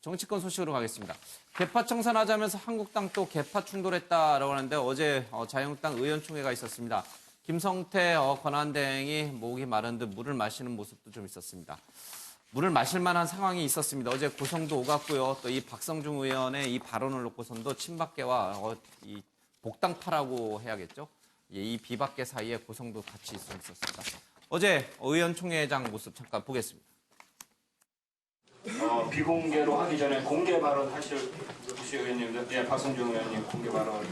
정치권 소식으로 가겠습니다. 개파 청산하자면서 한국당 또 개파 충돌했다라고 하는데 어제 자유한국당 의원총회가 있었습니다. 김성태 권한대행이 목이 마른 듯 물을 마시는 모습도 좀 있었습니다. 물을 마실 만한 상황이 있었습니다. 어제 고성도 오갔고요. 또 이 박성중 의원의 이 발언을 놓고선도 친박계와 이 복당파라고 해야겠죠. 이 비박계 사이에 고성도 같이 있었습니다. 어제 의원총회장 모습 잠깐 보겠습니다. 비공개로 하기 전에 공개 발언 하실 우시 의원님들, 예, 박성중 의원님 공개 발언.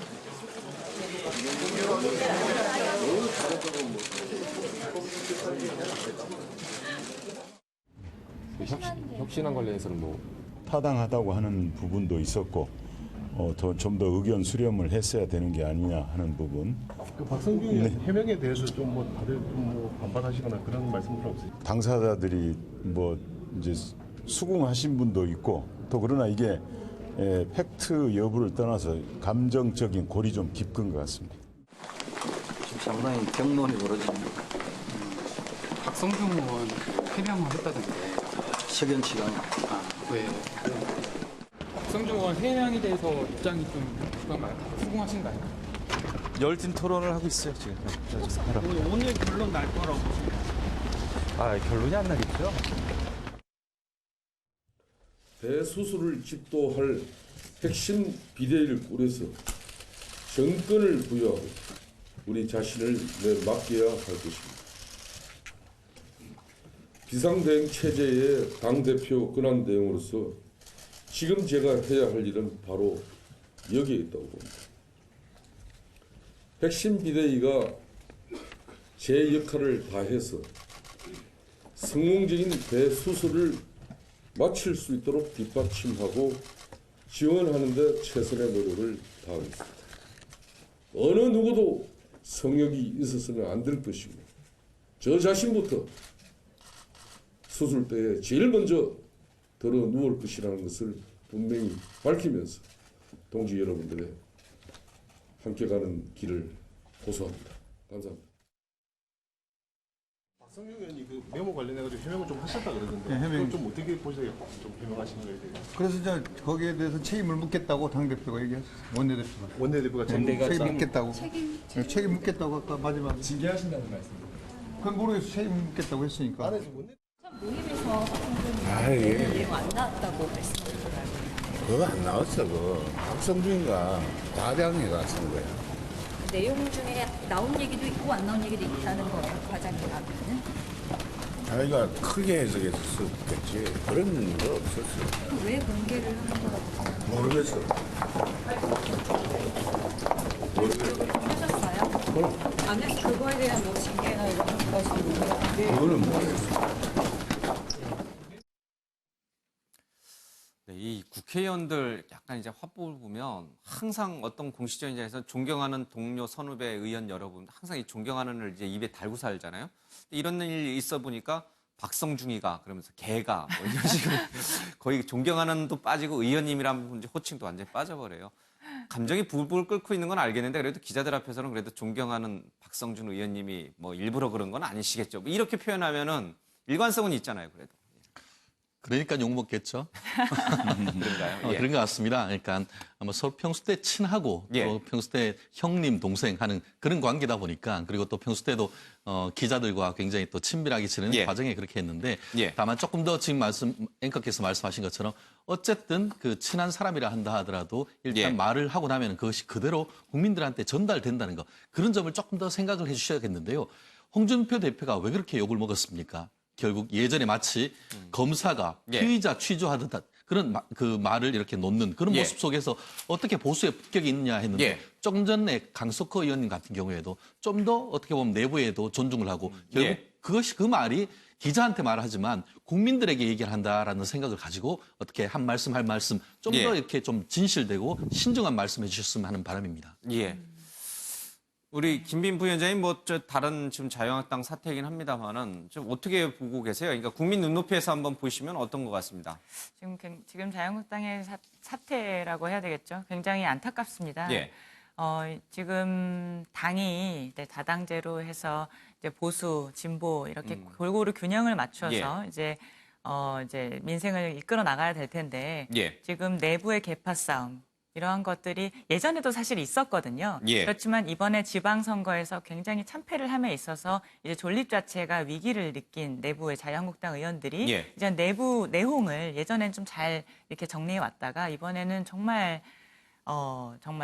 혁신안 관련해서는 뭐 타당하다고 하는 부분도 있었고 좀 더 의견 수렴을 했어야 되는 게 아니냐 하는 부분. 그 박성중 의원 해명에 대해서 좀 뭐 다들 좀 뭐 반발하시거나 그런 말씀들 없으세요? 당사자들이 뭐 이제 수긍하신 분도 있고 또 그러나 이게 팩트 여부를 떠나서 감정적인 골이 좀 깊은 것 같습니다. 지금 상당히 경론이 벌어집니다. 박성중 의원 해명을 했다던데. 석연치가 왜? 박성중 의원 해명에 대해서 입장이 좀 그런가요? 수긍하신가요? 열띤 토론을 하고 있어요 지금. 오늘 결론 날 거라고 보십니까? 결론이 안 나겠죠. 대수술을 집도할 핵심 비대위를 꾸려서 정권을 부여하고 우리 자신을 맡겨야 할 것입니다. 비상대응 체제의 당대표 권한대행으로서 지금 제가 해야 할 일은 바로 여기에 있다고 봅니다. 핵심 비대위가 제 역할을 다해서 성공적인 대수술을 마칠 수 있도록 뒷받침하고 지원하는 데 최선의 노력을 다하겠습니다. 어느 누구도 성역이 있어서는 안 될 것이고 저 자신부터 수술 때에 제일 먼저 들어 누울 것이라는 것을 분명히 밝히면서 동지 여러분들의 함께 가는 길을 호소합니다. 감사합니다. 박성중 의원이 그 메모 관련해가지고 해명을 좀 하셨다 그러던데 네, 해명. 그걸 좀 어떻게 보세요? 좀 해명하시는 거에 대해서. 그래서 이제 거기에 대해서 책임을 묻겠다고 당대표가 얘기했어요. 원내대표가. 원내대표가 책임 묻겠다고. 책임 묻겠다고 아까 마지막에. 징계하신다는 말씀입니다. 그건 모르겠어. 책임 묻겠다고 했으니까. 모임에서 박성준 내용 안 나왔다고 말씀하셨더라고요. 그거 안 나왔어. 그거 박성준이가 과장해가 쓴 거야. 내용 중에 나온 얘기도 있고 안 나온 얘기도 있다는 거예요. 과장이라면은. 자기가 크게 해석해서 썼겠지. 그런 거 없었어. 왜 공개를 하는 거라고 모르겠어. 하셨어요? 안 해서 그거에 대한 뭐 징계나 이런 것까지 그거는 모르겠어. 네, 이 국회의원들 약간 이제 화법을 보면 항상 어떤 공식적인 자리에서 존경하는 동료 선후배 의원 여러분 항상 이 존경하는을 이제 입에 달고 살잖아요. 이런 일이 있어 보니까 박성중이가 그러면서 개가 뭐 이런 식으로 거의 존경하는도 빠지고 의원님이라는 이제 호칭도 완전히 빠져버려요. 감정이 불불 끓고 있는 건 알겠는데 그래도 기자들 앞에서는 그래도 존경하는 박성준 의원님이 뭐 일부러 그런 건 아니시겠죠. 뭐 이렇게 표현하면은 일관성은 있잖아요, 그래도. 그러니까 욕먹겠죠. 그런가요? 예. 그런 것 같습니다. 그러니까 아마 서로 평소 때 친하고 예. 또 평소 때 형님, 동생 하는 그런 관계다 보니까 그리고 또 평소 때도 기자들과 굉장히 또 친밀하게 지내는 예. 과정에 그렇게 했는데 예. 다만 조금 더 지금 앵커께서 말씀하신 것처럼 어쨌든 그 친한 사람이라 한다 하더라도 일단 예. 말을 하고 나면 그것이 그대로 국민들한테 전달된다는 거 그런 점을 조금 더 생각을 해 주셔야겠는데요. 홍준표 대표가 왜 그렇게 욕을 먹었습니까? 결국 예전에 마치 검사가 예. 피의자 취조하듯 그런 그 말을 이렇게 놓는 그런 예. 모습 속에서 어떻게 보수의 품격이 있느냐 했는데 예. 조금 전에 강석호 의원님 같은 경우에도 좀 더 어떻게 보면 내부에도 존중을 하고 결국 예. 그것이 그 말이 기자한테 말하지만 국민들에게 얘기를 한다라는 생각을 가지고 어떻게 한 말씀 할 말씀 좀 더 예. 이렇게 좀 진실되고 신중한 말씀해 주셨으면 하는 바람입니다. 예. 우리 김빈 부위원장님 뭐 저 다른 지금 자유한국당 사태이긴 합니다만은 좀 어떻게 보고 계세요? 그러니까 국민 눈높이에서 한번 보시면 어떤 것 같습니다. 지금 자유한국당의 사태라고 해야 되겠죠. 굉장히 안타깝습니다. 예. 지금 당이 다당제로 해서 이제 보수, 진보 이렇게 골고루 균형을 맞춰서 이제 이제 민생을 이끌어 나가야 될 텐데 예. 지금 내부의 계파 싸움 이러한 것들이 예전에도 사실 있었거든요. 예. 그렇지만 이번에 지방선거에서 굉장히 참패를 함에 있어서 이제 존립 자체가 위기를 느낀 내부의 자유한국당 의원들이 예. 이제 내부 내홍을 예전엔 좀 잘 이렇게 정리해 왔다가 이번에는 정말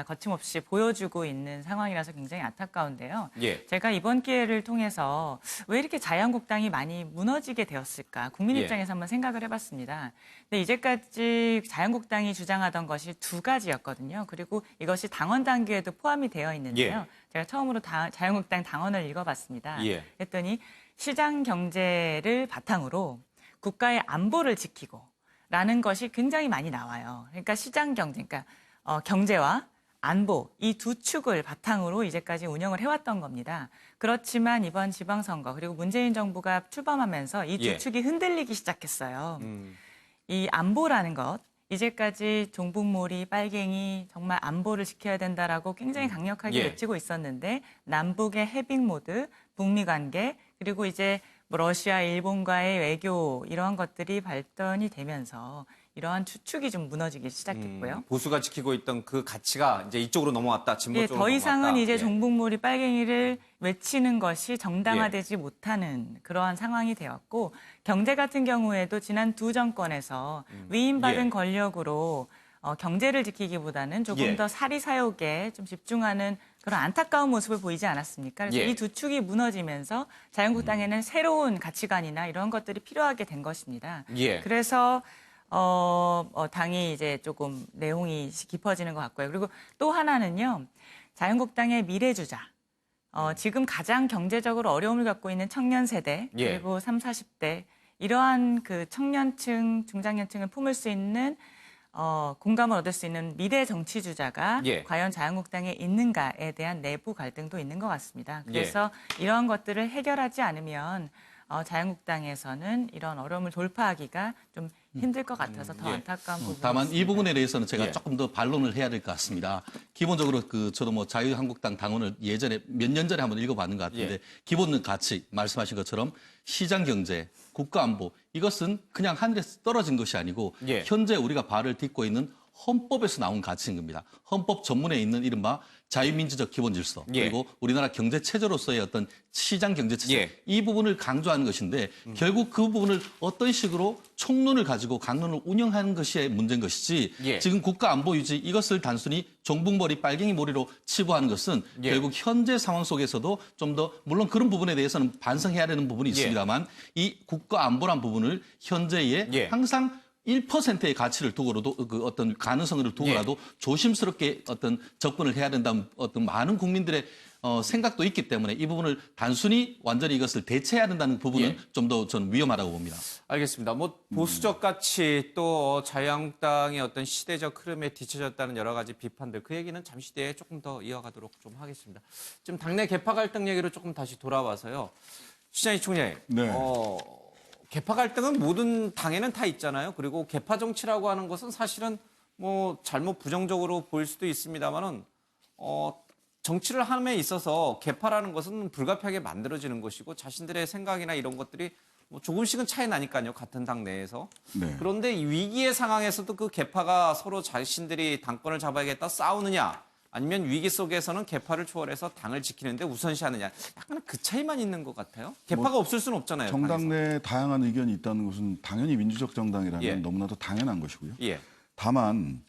거침없이 보여주고 있는 상황이라서 굉장히 안타까운데요. 예. 제가 이번 기회를 통해서 왜 이렇게 자유한국당이 많이 무너지게 되었을까 국민 예. 입장에서 한번 생각을 해봤습니다. 근데 이제까지 자유한국당이 주장하던 것이 두 가지였거든요. 그리고 이것이 당원 단계에도 포함이 되어 있는데요. 예. 제가 처음으로 자유한국당 당원을 읽어봤습니다. 예. 그랬더니 시장 경제를 바탕으로 국가의 안보를 지키고 라는 것이 굉장히 많이 나와요. 그러니까 시장 경제, 그러니까 경제와 안보 이 두 축을 바탕으로 이제까지 운영을 해왔던 겁니다. 그렇지만 이번 지방선거 그리고 문재인 정부가 출범하면서 이 두 예. 축이 흔들리기 시작했어요. 이 안보라는 것, 이제까지 종북몰이, 빨갱이 정말 안보를 지켜야 된다라고 굉장히 강력하게 예. 외치고 있었는데 남북의 해빙 모드, 북미 관계 그리고 이제 뭐 러시아, 일본과의 외교 이러한 것들이 발전이 되면서 이러한 추측이 좀 무너지기 시작했고요. 보수가 지키고 있던 그 가치가 이제 이쪽으로 넘어왔다. 진보 예, 쪽으로 더 이상은 넘어왔다. 이제 예. 종북몰이 빨갱이를 외치는 것이 정당화되지 못하는 그러한 상황이 되었고 경제 같은 경우에도 지난 두 정권에서 위임받은 예. 권력으로 경제를 지키기보다는 조금 예. 더 사리사욕에 좀 집중하는 그런 안타까운 모습을 보이지 않았습니까? 그래서 예. 이 두 축이 무너지면서 자유한국당에는 새로운 가치관이나 이런 것들이 필요하게 된 것입니다. 예. 그래서 당이 이제 조금 내용이 깊어지는 것 같고요. 그리고 또 하나는요, 자유한국당의 미래주자. 지금 가장 경제적으로 어려움을 갖고 있는 청년 세대, 예. 그리고 30, 40대, 이러한 그 청년층, 중장년층을 품을 수 있는, 공감을 얻을 수 있는 미래 정치주자가 예. 과연 자유한국당에 있는가에 대한 내부 갈등도 있는 것 같습니다. 그래서 예. 이러한 것들을 해결하지 않으면 자유한국당에서는 이런 어려움을 돌파하기가 좀 힘들 것 같아서 더 예. 안타까운 부분이 다만 있습니다. 이 부분에 대해서는 제가 예. 조금 더 반론을 해야 될 것 같습니다. 기본적으로 저도 뭐 자유한국당 당원을 예전에 몇 년 전에 한번 읽어봤는 것 같은데 예. 기본 가치 말씀하신 것처럼 시장 경제, 국가 안보 이것은 그냥 하늘에서 떨어진 것이 아니고 예. 현재 우리가 발을 딛고 있는 헌법에서 나온 가치인 겁니다. 헌법 전문에 있는 이른바 자유민주적 기본 질서 예. 그리고 우리나라 경제 체제로서의 어떤 시장 경제 체제 예. 이 부분을 강조하는 것인데 결국 그 부분을 어떤 식으로 총론을 가지고 강론을 운영하는 것이 문제인 것이지 예. 지금 국가 안보 유지 이것을 단순히 종북머리 빨갱이 머리로 치부하는 것은 예. 결국 현재 상황 속에서도 좀 더 물론 그런 부분에 대해서는 반성해야 되는 부분이 예. 있습니다만 이 국가 안보란 부분을 현재의 예. 항상 1%의 가치를 두고라도 그 어떤 가능성을 두고라도 조심스럽게 어떤 접근을 해야 된다는 어떤 많은 국민들의 생각도 있기 때문에 이 부분을 단순히 완전히 이것을 대체해야 된다는 부분은 예. 좀 더 저는 위험하다고 봅니다. 알겠습니다. 뭐 보수적 가치 또 자유한국당의 어떤 시대적 흐름에 뒤처졌다는 여러 가지 비판들 그 얘기는 잠시 뒤에 조금 더 이어가도록 좀 하겠습니다. 지금 당내 개파 갈등 얘기로 조금 다시 돌아와서요. 시장희 총장님, 네. 개파 갈등은 모든 당에는 다 있잖아요. 그리고 개파 정치라고 하는 것은 사실은 뭐 잘못 부정적으로 보일 수도 있습니다만은 정치를 함에 있어서 개파라는 것은 불가피하게 만들어지는 것이고 자신들의 생각이나 이런 것들이 뭐 조금씩은 차이 나니까요. 같은 당 내에서. 네. 그런데 이 위기의 상황에서도 그 개파가 서로 자신들이 당권을 잡아야겠다 싸우느냐 아니면 위기 속에서는 개파를 초월해서 당을 지키는데 우선시하느냐 약간 그 차이만 있는 것 같아요. 개파가 없을 수는 없잖아요. 정당 당에서. 내 다양한 의견이 있다는 것은 당연히 민주적 정당이라면 예. 너무나도 당연한 것이고요. 예. 다만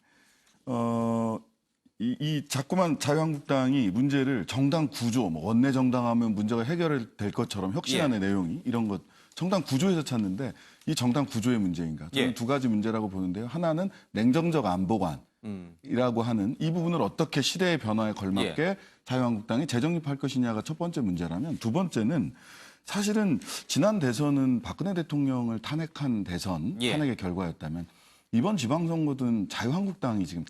이 자꾸만 자유한국당이 문제를 정당 구조, 뭐 원내 정당하면 문제가 해결될 것처럼 혁신안의 내용이 이런 것 정당 구조에서 찾는데 이 정당 구조의 문제인가? 저는 예. 두 가지 문제라고 보는데요. 하나는 냉정적 안보관이라고 하는 이 부분을 어떻게 시대의 변화에 걸맞게 자유한국당이 재정립할 것이냐가 첫 번째 문제라면 두 번째는 사실은 지난 대선은 박근혜 대통령을 탄핵한 대선, 탄핵의 결과였다면 이번 지방선거든 자유한국당이 지금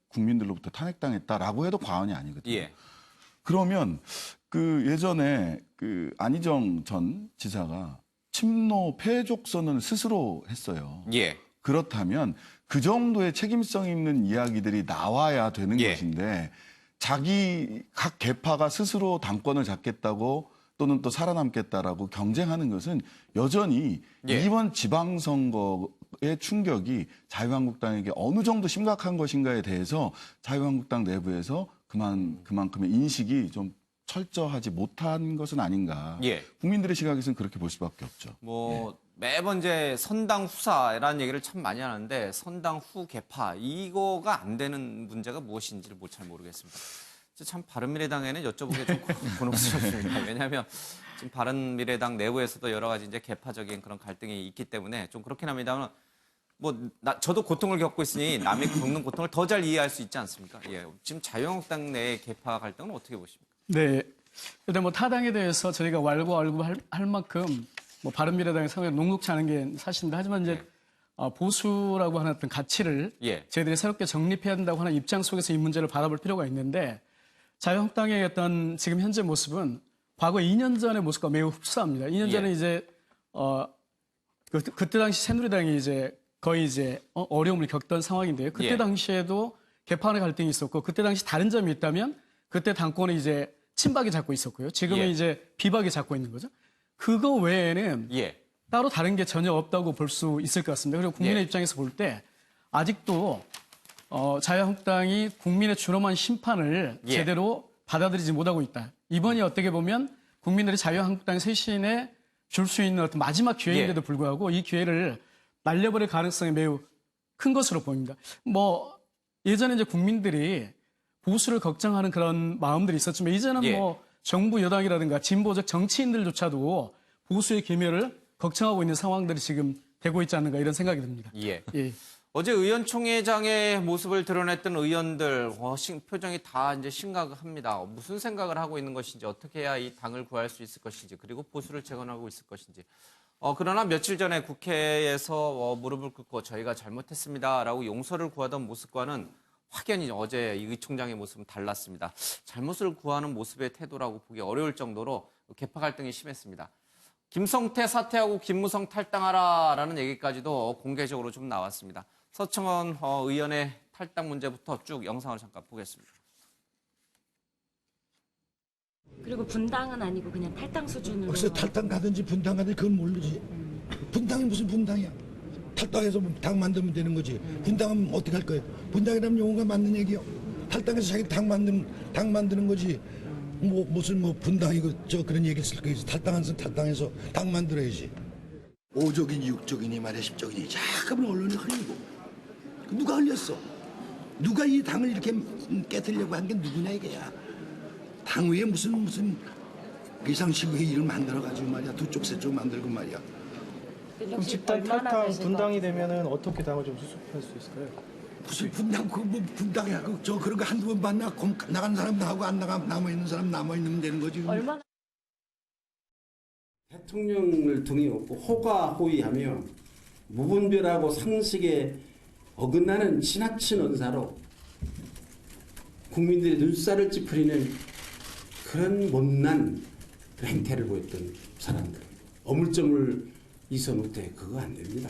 국민들로부터 탄핵당했다라고 해도 과언이 아니거든요. 그러면 그 예전에 그 안희정 전 지사가 친노 패족 선언을 스스로 했어요. 그렇다면 그 정도의 책임성 있는 이야기들이 나와야 되는 것인데 자기 각 개파가 스스로 당권을 잡겠다고 또는 또 살아남겠다라고 경쟁하는 것은 여전히 예. 이번 지방선거의 충격이 자유한국당에게 어느 정도 심각한 것인가에 대해서 자유한국당 내부에서 그만큼의 인식이 좀 철저하지 못한 것은 아닌가. 예. 국민들의 시각에서는 그렇게 볼 수밖에 없죠. 뭐 매번 이제 선당 후사라는 얘기를 참 많이 하는데 선당 후 개파 이거가 안 되는 문제가 무엇인지를 잘 모르겠습니다. 참 바른미래당에는 여쭤보기 좀 곤혹스럽습니다. 왜냐하면 지금 바른미래당 내부에서도 여러 가지 이제 개파적인 그런 갈등이 있기 때문에 좀 그렇긴 합니다만 저도 고통을 겪고 있으니 남이 겪는 고통을 더 잘 이해할 수 있지 않습니까? 예, 지금 자유한국당 내의 개파 갈등은 어떻게 보십니까? 네. 일단 뭐 타당에 대해서 저희가 왈가왈부할 만큼 뭐 바른미래당의 상황이 녹록치 않은 게 사실입니다. 하지만 이제 보수라고 하는 어떤 가치를 저희들이 새롭게 정립해야 된다고 하는 입장 속에서 이 문제를 바라볼 필요가 있는데 자유한국당의 어떤 지금 현재 모습은 과거 2년 전의 모습과 매우 흡사합니다. 2년 전에 이제 그때 당시 새누리당이 이제 거의 이제 어려움을 겪던 상황인데요. 그때 당시에도 개파간의 갈등이 있었고 그때 당시 다른 점이 있다면 그때 당권은 이제 친박이 잡고 있었고요. 지금은 이제 비박이 잡고 있는 거죠. 그거 외에는 따로 다른 게 전혀 없다고 볼 수 있을 것 같습니다. 그리고 국민의 입장에서 볼 때 아직도 자유한국당이 국민의 준엄한 심판을 제대로 받아들이지 못하고 있다. 이번이 어떻게 보면 국민들이 자유한국당 쇄신에 줄 수 있는 어떤 마지막 기회인데도 불구하고 이 기회를 날려버릴 가능성이 매우 큰 것으로 보입니다. 뭐 예전에 이제 국민들이 보수를 걱정하는 그런 마음들이 있었지만 이제는 뭐 정부 여당이라든가 진보적 정치인들조차도 보수의 계멸을 걱정하고 있는 상황들이 지금 되고 있지 않는가 이런 생각이 듭니다. 어제 의원총회장의 모습을 드러냈던 의원들 표정이 다 이제 심각합니다. 무슨 생각을 하고 있는 것인지 어떻게 해야 이 당을 구할 수 있을 것인지 그리고 보수를 재건하고 있을 것인지. 그러나 며칠 전에 국회에서 무릎을 꿇고 저희가 잘못했습니다라고 용서를 구하던 모습과는 확연히 어제 이 총장의 모습은 달랐습니다. 잘못을 구하는 모습의 태도라고 보기 어려울 정도로 개파 갈등이 심했습니다. 김성태 사퇴하고 김무성 탈당하라라는 얘기까지도 공개적으로 좀 나왔습니다. 서청원 의원의 탈당 문제부터 쭉 영상을 잠깐 보겠습니다. 그리고 분당은 아니고 그냥 탈당 수준으로. 글쎄 탈당 가든지 분당 가든지 그건 모르지. 분당이 무슨 분당이야. 탈당해서 당 만들면 되는 거지. 분당은 어떻게 할 거예요? 분당이라면 용어가 맞는 얘기요. 탈당해서 자기 당 만드는 거지. 무슨 분당이고 그런 얘기를 쓸 거지. 탈당해서 당 만들어야지. 5적이니 6적이니 말이야 10적이니 잠깐만 언론이 흘리고. 누가 흘렸어? 누가 이 당을 이렇게 깨뜨리려고 한 게 누구냐 이게야. 당 위에 무슨 비상시국의 일을 만들어가지고 말이야. 두 쪽 세 쪽 만들고 말이야. 그럼 집단 탈당 분당이 되면은 어떻게 당을 좀 수습할 수 있을까요? 무슨 분당 분당이야. 그런 거 한두 번 봤나? 나가는 사람 나가고 안 나가 남아 있는 사람 남아 있는 되는 거지. 얼마나 대통령을 등에 업고 호가호위하며 무분별하고 상식에 어긋나는 지나친 언사로 국민들의 눈살을 찌푸리는 그런 못난 행태를 보였던 사람들. 어물점을 있어 못해 그거 안 됩니다.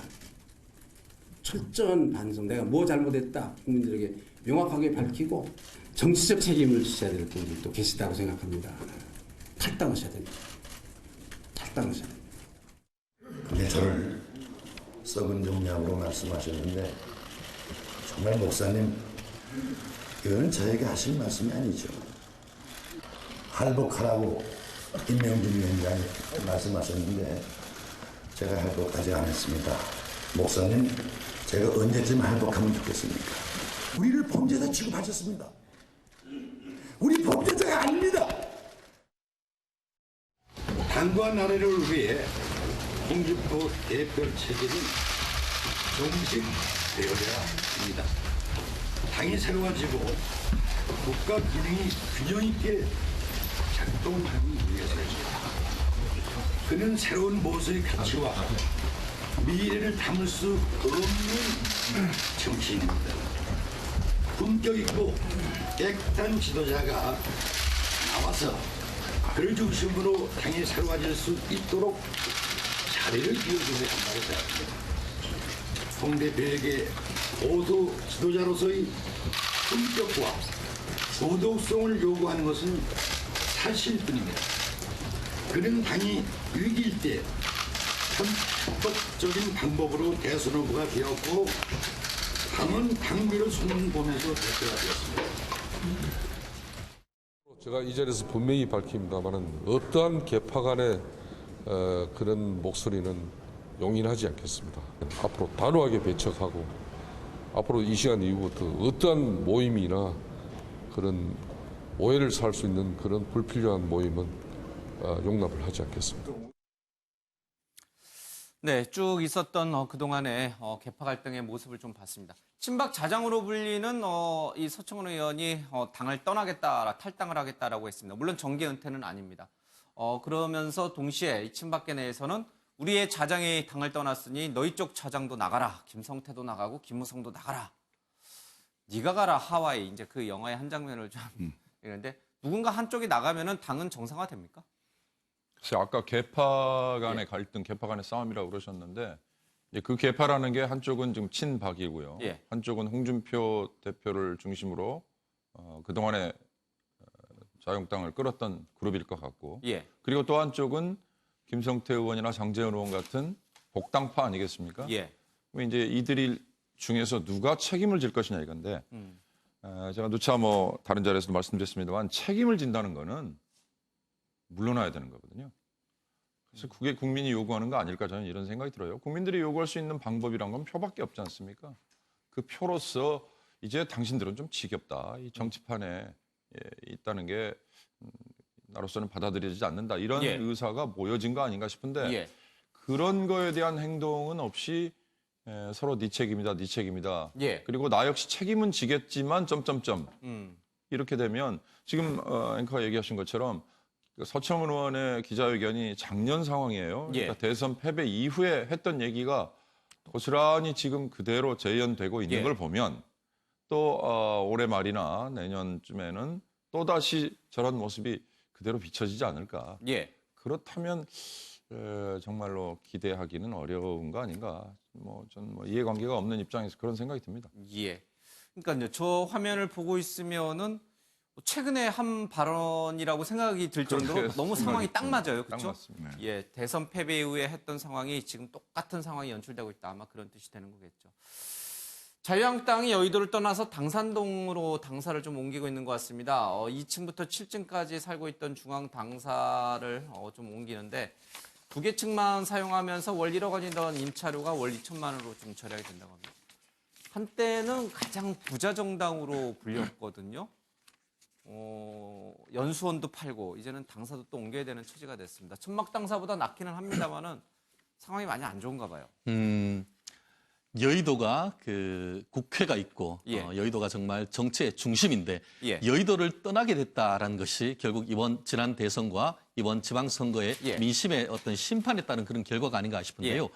철저한 반성, 내가 뭐 잘못했다 국민들에게 명확하게 밝히고 정치적 책임을 지셔야 될 분들도 계시다고 생각합니다. 탈당하셔야 됩니다. 탈당하셔야 됩니다. 근데 저를 썩은 정량으로 말씀하셨는데 정말 목사님 이거는 저에게 하실 말씀이 아니죠. 할복하라고 임명준 위원장이 말씀하셨는데 제가 할복까지 안 했습니다. 목사님 제가 언제쯤 할복하면 좋겠습니까? 우리를 범죄자 취급하셨습니다. 우리 범죄자가 아닙니다. 당과 나라를 위해 홍준표 대표 체제는 조금씩 되어야 합니다. 당이 새로워지고 국가 기능이 균형 있게 작동하기 위해서입니다. 그는 새로운 모습의 가치와 미래를 담을 수 없는 정치인입니다. 품격 있고 깨끗한 지도자가 나와서 그를 중심으로 당이 새로워질 수 있도록 자리를 비워줘야 한다고 생각합니다. 홍 대표에게 보수 지도자로서의 품격과 도덕성을 요구하는 것은 사실뿐입니다. 그런 당이 위기일 때 선택적인 방법으로 대선 후보가 되었고 당은 당비를 손을 보면서 대표가 되었습니다. 제가 이 자리에서 분명히 밝힙니다만은 어떠한 개파 간의 그런 목소리는 용인하지 않겠습니다. 앞으로 단호하게 배척하고 앞으로 이 시간 이후부터 어떠한 모임이나 그런 오해를 살 수 있는 그런 불필요한 모임은 용납을 하지 않겠습니다. 네, 쭉 있었던 그동안의 개파 갈등의 모습을 좀 봤습니다. 친박 자장으로 불리는 이 서청원 의원이 당을 떠나겠다, 탈당을 하겠다라고 했습니다. 물론 정계 은퇴는 아닙니다. 그러면서 동시에 이 친박계 내에서는 우리의 자장이 당을 떠났으니 너희 쪽 자장도 나가라. 김성태도 나가고 김무성도 나가라. 네가 가라 하와이. 이제 그 영화의 한 장면을 좀 이런데 누군가 한쪽이 나가면은 당은 정상화됩니까? 글쎄 아까 개파 간의 갈등, 개파 간의 싸움이라고 그러셨는데 이제 그 개파라는 게 한쪽은 지금 친박이고요. 한쪽은 홍준표 대표를 중심으로 그동안에 자유한국당을 끌었던 그룹일 것 같고 그리고 또 한쪽은 김성태 의원이나 장제원 의원 같은 복당파 아니겠습니까? 그럼 이제 이들이 중에서 누가 책임을 질 것이냐 이건데 제가 누차 뭐 다른 자리에서도 말씀드렸습니다만 책임을 진다는 거는 물러나야 되는 거거든요. 그래서 그게 국민이 요구하는 거 아닐까 저는 이런 생각이 들어요. 국민들이 요구할 수 있는 방법이란 건 표밖에 없지 않습니까? 그 표로서 이제 당신들은 좀 지겹다. 이 정치판에 있다는 게 나로서는 받아들여지지 않는다. 이런 의사가 모여진 거 아닌가 싶은데 그런 거에 대한 행동은 없이 서로 네 책임이다, 네 책임이다. 그리고 나 역시 책임은 지겠지만 점점점 이렇게 되면 지금 앵커가 얘기하신 것처럼 서청원 의원의 기자회견이 작년 상황이에요. 그러니까 대선 패배 이후에 했던 얘기가 고스란히 지금 그대로 재현되고 있는 걸 보면 또 올해 말이나 내년쯤에는 또다시 저런 모습이 그대로 비춰지지 않을까. 그렇다면 정말로 기대하기는 어려운 거 아닌가. 전 이해관계가 없는 입장에서 그런 생각이 듭니다. 그러니까요. 저 화면을 보고 있으면은 최근에 한 발언이라고 생각이 들 정도로 너무 상황이 딱 맞아요. 그렇죠? 대선 패배 이후에 했던 상황이 지금 똑같은 상황이 연출되고 있다. 아마 그런 뜻이 되는 거겠죠. 자유한국당이 여의도를 떠나서 당산동으로 당사를 좀 옮기고 있는 것 같습니다. 2층부터 7층까지 살고 있던 중앙 당사를 좀 옮기는데 두 개 층만 사용하면서 월 1억 원이던 임차료가 월 2천만 원으로 좀 절약이 된다고 합니다. 한때는 가장 부자 정당으로 불렸거든요. 연수원도 팔고 이제는 당사도 또 옮겨야 되는 처지가 됐습니다. 천막 당사보다 낫기는 합니다만은 상황이 많이 안 좋은가 봐요. 여의도가 그 국회가 있고 여의도가 정말 정치의 중심인데 여의도를 떠나게 됐다라는 것이 결국 이번 지난 대선과 이번 지방선거의 민심의 어떤 심판에 따른 그런 결과가 아닌가 싶은데요.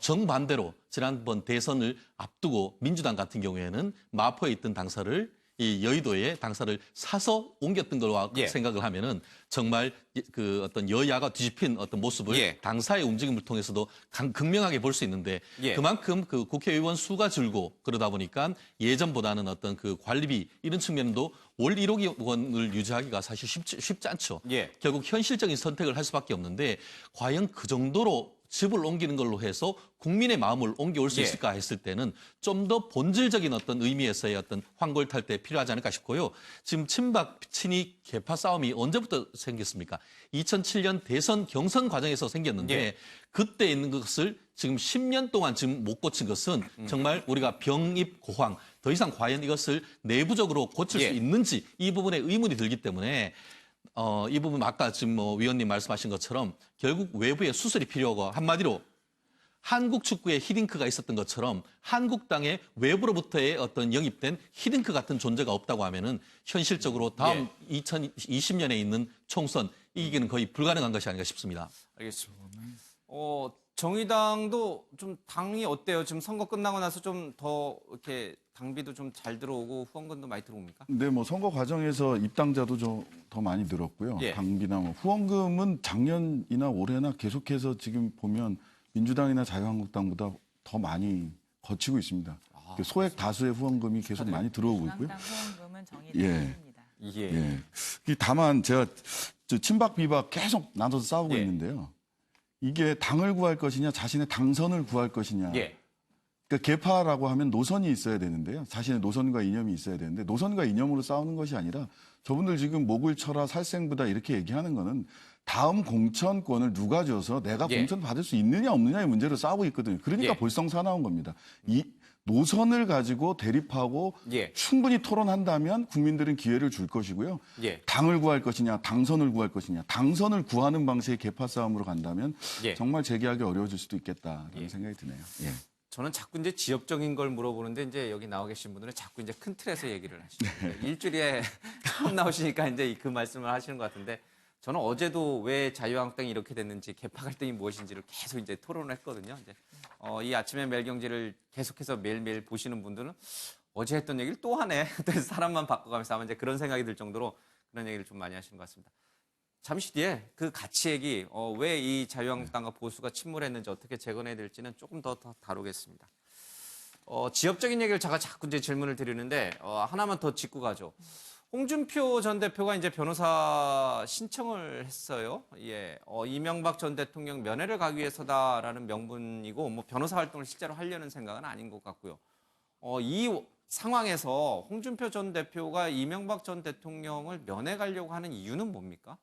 정반대로 지난번 대선을 앞두고 민주당 같은 경우에는 마포에 있던 당사를 이 여의도에 당사를 사서 옮겼던 걸로 생각을 하면은 정말 그 어떤 여야가 뒤집힌 어떤 모습을 당사의 움직임을 통해서도 극명하게 볼 수 있는데 그만큼 그 국회의원 수가 줄고 그러다 보니까 예전보다는 어떤 그 관리비 이런 측면도 월 1억 원을 유지하기가 사실 쉽지 않죠. 결국 현실적인 선택을 할 수밖에 없는데 과연 그 정도로 집을 옮기는 걸로 해서 국민의 마음을 옮겨올 수 있을까 했을 때는 좀 더 본질적인 어떤 의미에서의 어떤 황골탈때 필요하지 않을까 싶고요. 지금 친박, 친이 개파 싸움이 언제부터 생겼습니까? 2007년 대선 경선 과정에서 생겼는데 그때 있는 것을 지금 10년 동안 지금 못 고친 것은 정말 우리가 병입고황, 더 이상 과연 이것을 내부적으로 고칠 수 있는지 이 부분에 의문이 들기 때문에 이 부분 아까 지금 위원님 말씀하신 것처럼 결국 외부의 수술이 필요하고 한마디로 한국 축구에 히딩크가 있었던 것처럼 한국당의 외부로부터의 어떤 영입된 히딩크 같은 존재가 없다고 하면은 현실적으로 다음 2020년에 있는 총선 이기기는 거의 불가능한 것이 아닌가 싶습니다. 알겠습니다. 정의당도 좀 당이 어때요? 지금 선거 끝나고 나서 좀 더 이렇게 당비도 좀 잘 들어오고 후원금도 많이 들어옵니까? 네, 선거 과정에서 입당자도 좀 더 많이 늘었고요. 당비나 후원금은 작년이나 올해나 계속해서 지금 보면 민주당이나 자유한국당보다 더 많이 거치고 있습니다. 소액 다수의 후원금이 계속 많이 들어오고 있고요. 후원금은 정의당입니다. 다만 제가 친박 비박 계속 나눠서 싸우고 있는데요. 이게 당을 구할 것이냐 자신의 당선을 구할 것이냐. 그러니까 개파라고 하면 노선이 있어야 되는데요. 자신의 노선과 이념이 있어야 되는데 노선과 이념으로 싸우는 것이 아니라 저분들 지금 목을 쳐라 살생부다 이렇게 얘기하는 거는 다음 공천권을 누가 줘서 내가 공천 받을 수 있느냐 없느냐의 문제로 싸우고 있거든요. 그러니까 볼썽사나운 겁니다. 이 노선을 가지고 대립하고 충분히 토론한다면 국민들은 기회를 줄 것이고요. 당을 구할 것이냐 당선을 구할 것이냐 당선을 구하는 방식의 개파 싸움으로 간다면 정말 재계하기 어려워질 수도 있겠다라는 생각이 드네요. 저는 자꾸 이제 지역적인 걸 물어보는데 이제 여기 나와 계신 분들은 자꾸 이제 큰 틀에서 얘기를 하시죠. 일주일에 처음 나오시니까 이제 그 말씀을 하시는 것 같은데 저는 어제도 왜 자유한국당이 이렇게 됐는지 개파 갈등이 무엇인지를 계속 이제 토론을 했거든요. 이제 이 아침에 매일경제를 계속해서 매일매일 보시는 분들은 어제 했던 얘기를 또 하네. 그래서 사람만 바꿔가면서 아마 이제 그런 생각이 들 정도로 그런 얘기를 좀 많이 하시는 것 같습니다. 잠시 뒤에 그 가치 얘기, 왜 이 자유한국당과 보수가 침몰했는지 어떻게 재건해야 될지는 조금 더 다루겠습니다. 지역적인 얘기를 제가 자꾸 이제 질문을 드리는데 하나만 더 짚고 가죠. 홍준표 전 대표가 이제 변호사 신청을 했어요. 이명박 전 대통령 면회를 가기 위해서다라는 명분이고 뭐 변호사 활동을 실제로 하려는 생각은 아닌 것 같고요. 이 상황에서 홍준표 전 대표가 이명박 전 대통령을 면회 가려고 하는 이유는 뭡니까?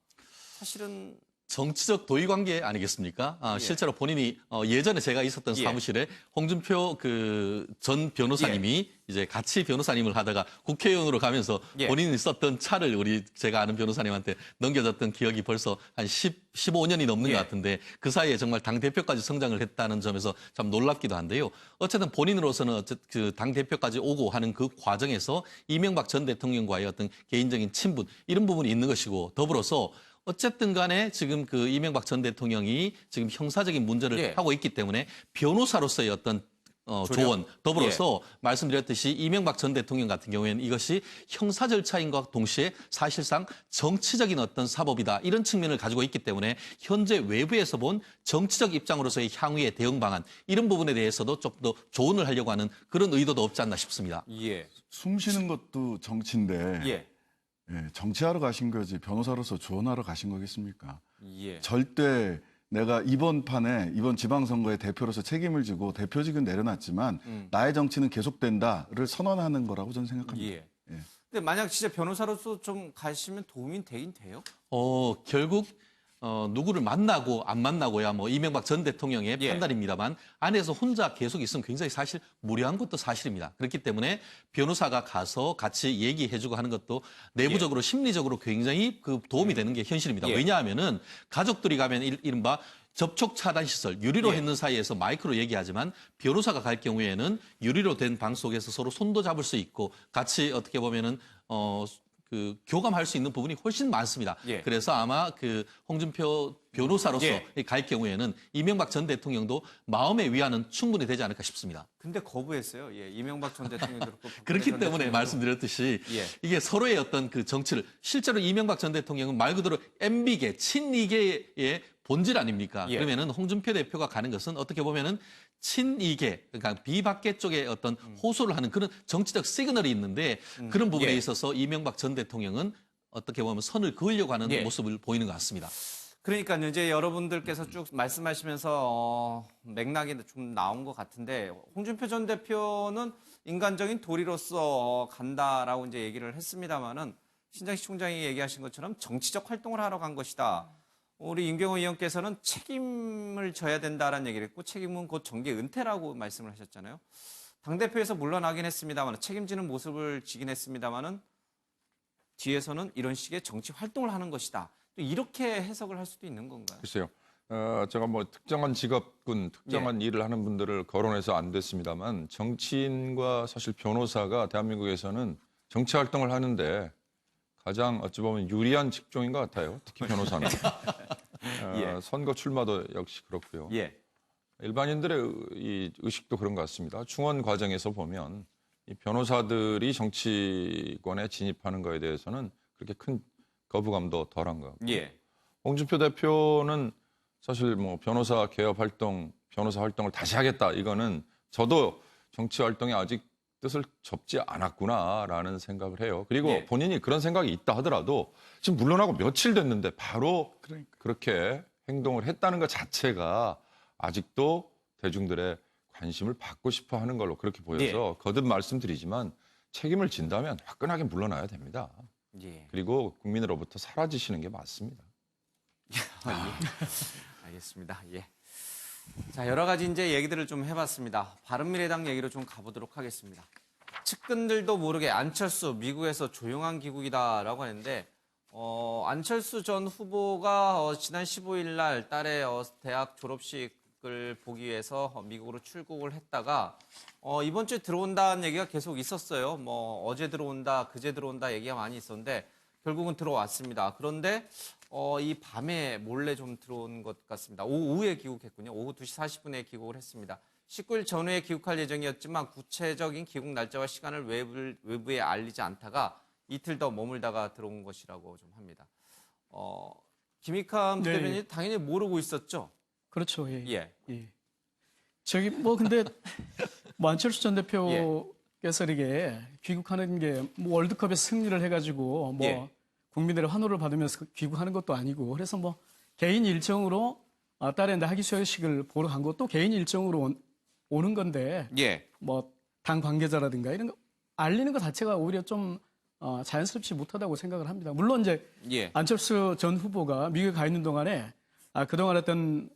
사실은 정치적 도의 관계 아니겠습니까? 실제로 본인이 예전에 제가 있었던 사무실에 홍준표 그 전 변호사님이 이제 같이 변호사님을 하다가 국회의원으로 가면서 본인이 썼던 차를 제가 아는 변호사님한테 넘겨줬던 기억이 벌써 한 15년이 넘는 것 같은데 그 사이에 정말 당대표까지 성장을 했다는 점에서 참 놀랍기도 한데요. 어쨌든 본인으로서는 그 당대표까지 오고 하는 그 과정에서 이명박 전 대통령과의 어떤 개인적인 친분 이런 부분이 있는 것이고 더불어서 어쨌든 간에 지금 그 이명박 전 대통령이 지금 형사적인 문제를 하고 있기 때문에 변호사로서의 어떤 조언, 더불어서 말씀드렸듯이 이명박 전 대통령 같은 경우에는 이것이 형사 절차인과 동시에 사실상 정치적인 어떤 사법이다. 이런 측면을 가지고 있기 때문에 현재 외부에서 본 정치적 입장으로서의 향후의 대응 방안 이런 부분에 대해서도 좀 더 조언을 하려고 하는 그런 의도도 없지 않나 싶습니다. 숨 쉬는 것도 정치인데 정치하러 가신 거지 변호사로서 조언하러 가신 거겠습니까? 절대 내가 이번 지방선거의 대표로서 책임을 지고 대표직은 내려놨지만 나의 정치는 계속된다를 선언하는 거라고 저는 생각합니다. 근데 만약 진짜 변호사로서 좀 가시면 도움이 되긴 돼요? 결국 누구를 만나고 안 만나고야 뭐 이명박 전 대통령의 판단입니다만 안에서 혼자 계속 있으면 굉장히 사실 무리한 것도 사실입니다. 그렇기 때문에 변호사가 가서 같이 얘기해주고 하는 것도 내부적으로 심리적으로 굉장히 그 도움이 되는 게 현실입니다. 왜냐하면은 가족들이 가면 이른바 접촉 차단 시설, 유리로 했는 사이에서 마이크로 얘기하지만 변호사가 갈 경우에는 유리로 된 방 속에서 서로 손도 잡을 수 있고 같이 어떻게 보면은 그 교감할 수 있는 부분이 훨씬 많습니다. 그래서 아마 그 홍준표 변호사로서 갈 경우에는 이명박 전 대통령도 마음의 위안은 충분히 되지 않을까 싶습니다. 근데 거부했어요. 이명박 전 대통령도 그렇고 그렇기 때문에 말씀드렸듯이 이게 서로의 어떤 그 정치를 실제로 이명박 전 대통령은 말 그대로 MB계, 친이계의 본질 아닙니까? 그러면은 홍준표 대표가 가는 것은 어떻게 보면은 친이계, 그러니까 비박계 쪽에 어떤 호소를 하는 그런 정치적 시그널이 있는데 그런 부분에 있어서 이명박 전 대통령은 어떻게 보면 선을 그으려고 하는 모습을 보이는 것 같습니다. 그러니까 이제 여러분들께서 쭉 말씀하시면서 맥락이 좀 나온 것 같은데 홍준표 전 대표는 인간적인 도리로서 간다라고 이제 얘기를 했습니다만은 신장식 총장이 얘기하신 것처럼 정치적 활동을 하러 간 것이다. 우리 임경호 의원께서는 책임을 져야 된다라는 얘기를 했고 책임은 곧 정계 은퇴라고 말씀을 하셨잖아요. 당대표에서 물러나긴 했습니다만 책임지는 모습을 지긴 했습니다만은 뒤에서는 이런 식의 정치 활동을 하는 것이다. 또 이렇게 해석을 할 수도 있는 건가요? 글쎄요. 제가 뭐 특정한 직업군, 특정한 일을 하는 분들을 거론해서 안 됐습니다만 정치인과 사실 변호사가 대한민국에서는 정치 활동을 하는데 가장 어찌 보면 유리한 직종인 것 같아요. 특히 변호사는. 선거 출마도 역시 그렇고요. 일반인들의 이 의식도 그런 것 같습니다. 중원 과정에서 보면 이 변호사들이 정치권에 진입하는 거에 대해서는 그렇게 큰 거부감도 덜한 것 같고. 홍준표 대표는 사실 뭐 변호사 개업 활동, 변호사 활동을 다시 하겠다. 이거는 저도 정치 활동에 아직 뜻을 접지 않았구나라는 생각을 해요. 그리고 예. 본인이 그런 생각이 있다 하더라도 지금 물러나고 며칠 됐는데 바로 그렇게 행동을 했다는 것 자체가 아직도 대중들의 관심을 받고 싶어 하는 걸로 그렇게 보여서 거듭 말씀드리지만 책임을 진다면 화끈하게 물러나야 됩니다. 예. 그리고 국민으로부터 사라지시는 게 맞습니다. 알겠습니다. 예. 자, 여러 가지 이제 얘기들을 좀 해봤습니다. 바른미래당 얘기로 좀 가보도록 하겠습니다. 측근들도 모르게 안철수 미국에서 조용한 귀국이다라고 하는데 안철수 전 후보가 지난 15일 날 딸의 대학 졸업식을 보기 위해서 미국으로 출국을 했다가 이번 주에 들어온다는 얘기가 계속 있었어요. 뭐 어제 들어온다, 그제 들어온다 얘기가 많이 있었는데 결국은 들어왔습니다. 그런데 이 밤에 몰래 좀 들어온 것 같습니다. 오후에 귀국했군요. 오후 2시 40분에 귀국을 했습니다. 19일 전후에 귀국할 예정이었지만 구체적인 귀국 날짜와 시간을 외부에 알리지 않다가 이틀 더 머물다가 들어온 것이라고 좀 합니다. 김익함 대변인 당연히 모르고 있었죠? 그렇죠. 예. 예. 예. 저기 뭐 근데 뭐 안철수 전 대표께서 이렇게 귀국하는 게 뭐 월드컵에 승리를 해가지고 뭐 국민들의 환호를 받으면서 귀국하는 것도 아니고 그래서 뭐 개인 일정으로 딸의 학위 수여식을 보러 간 것도 개인 일정으로 오는 건데 뭐 당 관계자라든가 이런 거 알리는 것 자체가 오히려 좀 자연스럽지 못하다고 생각을 합니다. 물론 이제 안철수 전 후보가 미국에 가 있는 동안에 그동안 어떤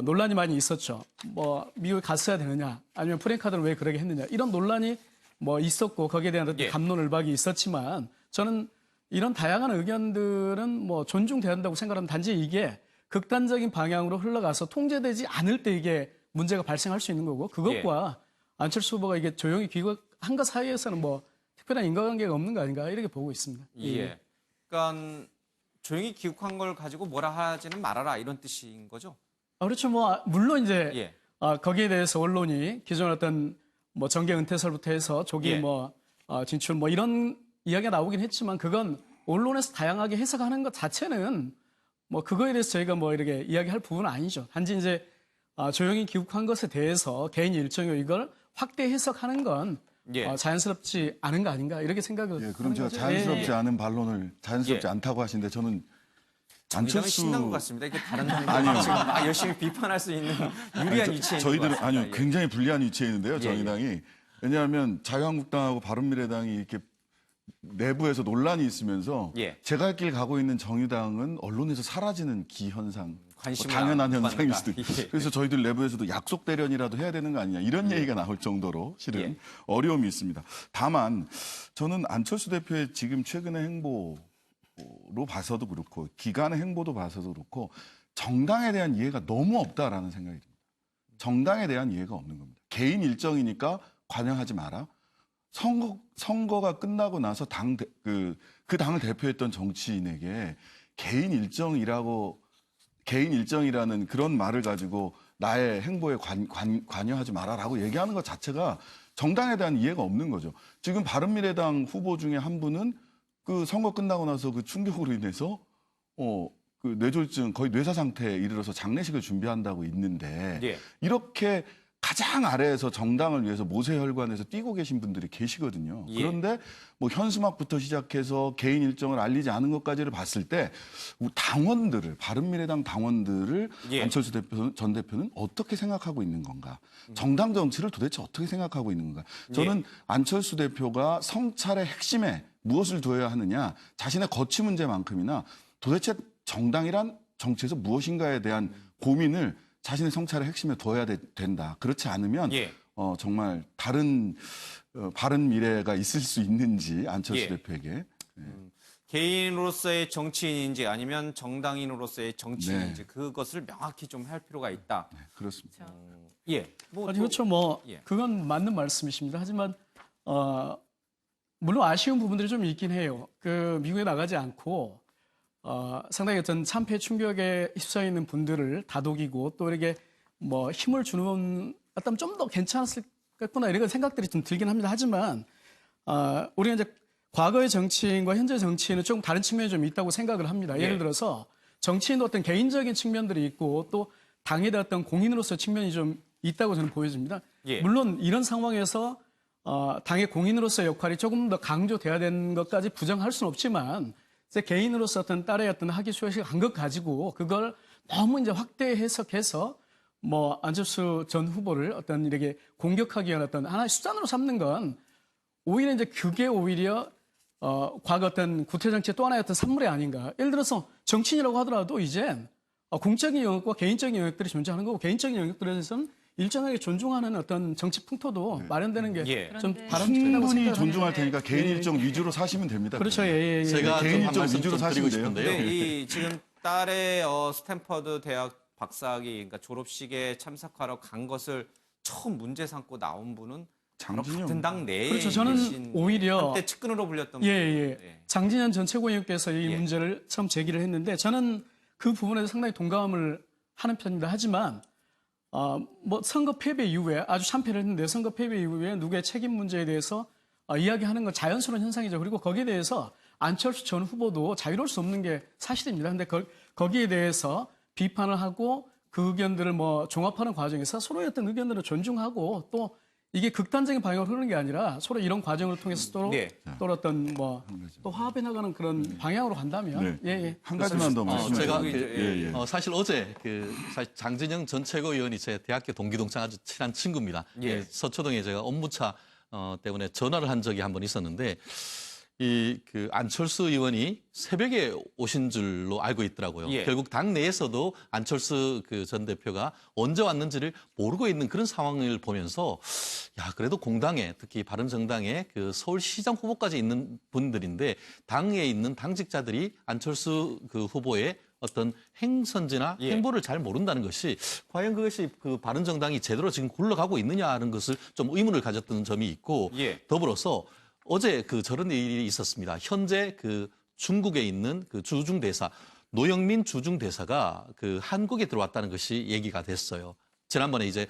논란이 많이 있었죠. 뭐 미국에 갔어야 되느냐 아니면 프랭카드를 왜 그러게 했느냐 이런 논란이 뭐 있었고 거기에 대한 어떤 갑론을박이 있었지만 저는 이런 다양한 의견들은 뭐 존중돼야 한다고 생각하는 단지 이게 극단적인 방향으로 흘러가서 통제되지 않을 때 이게 문제가 발생할 수 있는 거고 그것과 안철수 후보가 이게 조용히 귀국한 것 사이에서는 뭐 특별한 인과관계가 없는 거 아닌가 이렇게 보고 있습니다. 예. 그러니까 조용히 귀국한 걸 가지고 뭐라 하지는 말아라 이런 뜻인 거죠? 그렇죠. 뭐 물론 이제 거기에 대해서 언론이 기존 어떤 뭐 정계 은퇴설부터 해서 조기 뭐 진출 뭐 이런 이야기가 나오긴 했지만 그건 언론에서 다양하게 해석하는 것 자체는 뭐 그거에 대해서 저희가 뭐 이렇게 이야기할 부분은 아니죠. 단지 이제 조용히 귀국한 것에 대해서 개인 일정이고 이걸 확대 해석하는 건 자연스럽지 않은 거 아닌가 이렇게 생각을 그럼 제가 자연스럽지 않은 반론을 자연스럽지 않다고 하시는데 저는 안철수 신난 것 같습니다. 이게 다른 당이 지금 열심히 비판할 수 있는 유리한 위치에 있는 저희들은 것 같습니다. 굉장히 불리한 위치에 있는데요. 정의당이 왜냐하면 자유한국당하고 바른미래당이 이렇게 내부에서 논란이 있으면서 제가 할 길 가고 있는 정의당은 언론에서 사라지는 기현상, 당연한 현상일 수도 있고 그래서 저희들 내부에서도 약속 대련이라도 해야 되는 거 아니냐 이런 얘기가 나올 정도로 실은 어려움이 있습니다. 다만 저는 안철수 대표의 지금 최근의 행보로 봐서도 그렇고 기간의 행보도 봐서도 그렇고 정당에 대한 이해가 너무 없다라는 생각이 듭니다. 정당에 대한 이해가 없는 겁니다. 개인 일정이니까 관여하지 마라. 선거가 끝나고 나서 그 당을 대표했던 정치인에게 개인 일정이라는 그런 말을 가지고 나의 행보에 관여하지 마라라고 얘기하는 것 자체가 정당에 대한 이해가 없는 거죠. 지금 바른미래당 후보 중에 한 분은 그 선거 끝나고 나서 그 충격으로 인해서 그 뇌졸중 거의 뇌사 상태에 이르러서 장례식을 준비한다고 있는데 이렇게 가장 아래에서 정당을 위해서 모세혈관에서 뛰고 계신 분들이 계시거든요. 그런데 뭐 현수막부터 시작해서 개인 일정을 알리지 않은 것까지를 봤을 때 당원들을 바른미래당 당원들을 안철수 전 대표는 어떻게 생각하고 있는 건가? 정당 정치를 도대체 어떻게 생각하고 있는 건가? 저는 안철수 대표가 성찰의 핵심에 무엇을 두어야 하느냐? 자신의 거취 문제만큼이나 도대체 정당이란 정치에서 무엇인가에 대한 고민을 자신의 성찰의 핵심에 둬야 된다. 그렇지 않으면 정말 다른 바른 미래가 있을 수 있는지 안철수 대표에게. 개인으로서의 정치인인지 아니면 정당인으로서의 정치인인지 그것을 명확히 좀 할 필요가 있다. 그렇습니다. 그렇죠. 그건 맞는 말씀이십니다. 하지만 물론 아쉬운 부분들이 좀 있긴 해요. 그 미국에 나가지 않고 상당히 어떤 참패 충격에 휩싸여 있는 분들을 다독이고 또 이렇게 뭐 힘을 주는 어떤 좀 더 괜찮았을겠구나 이런 생각들이 좀 들긴 합니다. 하지만 우리가 이제 과거의 정치인과 현재 정치인은 조금 다른 측면이 좀 있다고 생각을 합니다. 예를 들어서 정치인도 어떤 개인적인 측면들이 있고 또 당에 대한 어떤 공인으로서 측면이 좀 있다고 저는 보여집니다. 물론 이런 상황에서 당의 공인으로서의 역할이 조금 더 강조돼야 되는 것까지 부정할 수는 없지만 제 개인으로서 어떤 딸의 어떤 학위 수여식 한 것 가지고 그걸 너무 이제 확대 해석해서 뭐 안철수 전 후보를 어떤 이렇게 공격하기 위한 어떤 하나의 수단으로 삼는 건 오히려 이제 그게 오히려 과거 어떤 구태정치의 또 하나의 어떤 산물이 아닌가. 예를 들어서 정치인이라고 하더라도 이젠 공적인 영역과 개인적인 영역들이 존재하는 거고 개인적인 영역들에서는 일정하게 존중하는 어떤 정치 풍토도 마련되는 게 좀 바람직하다고 충분히 생각합니다. 존중할 테니까 개인 일정 위주로 사시면 됩니다. 그렇죠. 예, 예. 제가 개인 좀 일정 말씀 위주로 좀 사시면 드리고 돼요. 싶은데요. 이 지금 딸의 스탠퍼드 대학 박사학위, 그러니까 졸업식에 참석하러 간 것을 처음 문제 삼고 나온 분은 바로 같은 당 내에 그렇죠. 저는 오히려 한때 측근으로 불렸던 예. 장진현 전 최고위원께서 이 문제를 처음 제기를 했는데 저는 그 부분에서 상당히 동감을 하는 편입니다. 하지만 뭐 선거 패배 이후에 아주 참패를 했는데 선거 패배 이후에 누구의 책임 문제에 대해서 이야기하는 건 자연스러운 현상이죠. 그리고 거기에 대해서 안철수 전 후보도 자유로울 수 없는 게 사실입니다. 근데 거기에 대해서 비판을 하고 그 의견들을 뭐 종합하는 과정에서 서로의 어떤 의견들을 존중하고 또 이게 극단적인 방향으로 흐르는 게 아니라 서로 이런 과정을 통해서 또 어떤 뭐 또 화합해 나가는 그런 방향으로 간다면 한 가지만 더 말씀드리면 제가 사실 어제 사실 장진영 전 최고위원이 제 대학교 동기동창 아주 친한 친구입니다. 서초동에 제가 업무차 때문에 전화를 한 적이 한 번 있었는데 그 안철수 의원이 새벽에 오신 줄로 알고 있더라고요. 결국 당 내에서도 안철수 전 대표가 언제 왔는지를 모르고 있는 그런 상황을 보면서 야 그래도 공당에 특히 바른정당에 그 서울시장 후보까지 있는 분들인데 당에 있는 당직자들이 안철수 후보의 어떤 행선지나 행보를 잘 모른다는 것이 과연 그것이 그 바른정당이 제대로 지금 굴러가고 있느냐 하는 것을 좀 의문을 가졌던 점이 있고 더불어서 어제 저런 일이 있었습니다. 현재 중국에 있는 주중대사 노영민 주중대사가 한국에 들어왔다는 것이 얘기가 됐어요. 지난번에 이제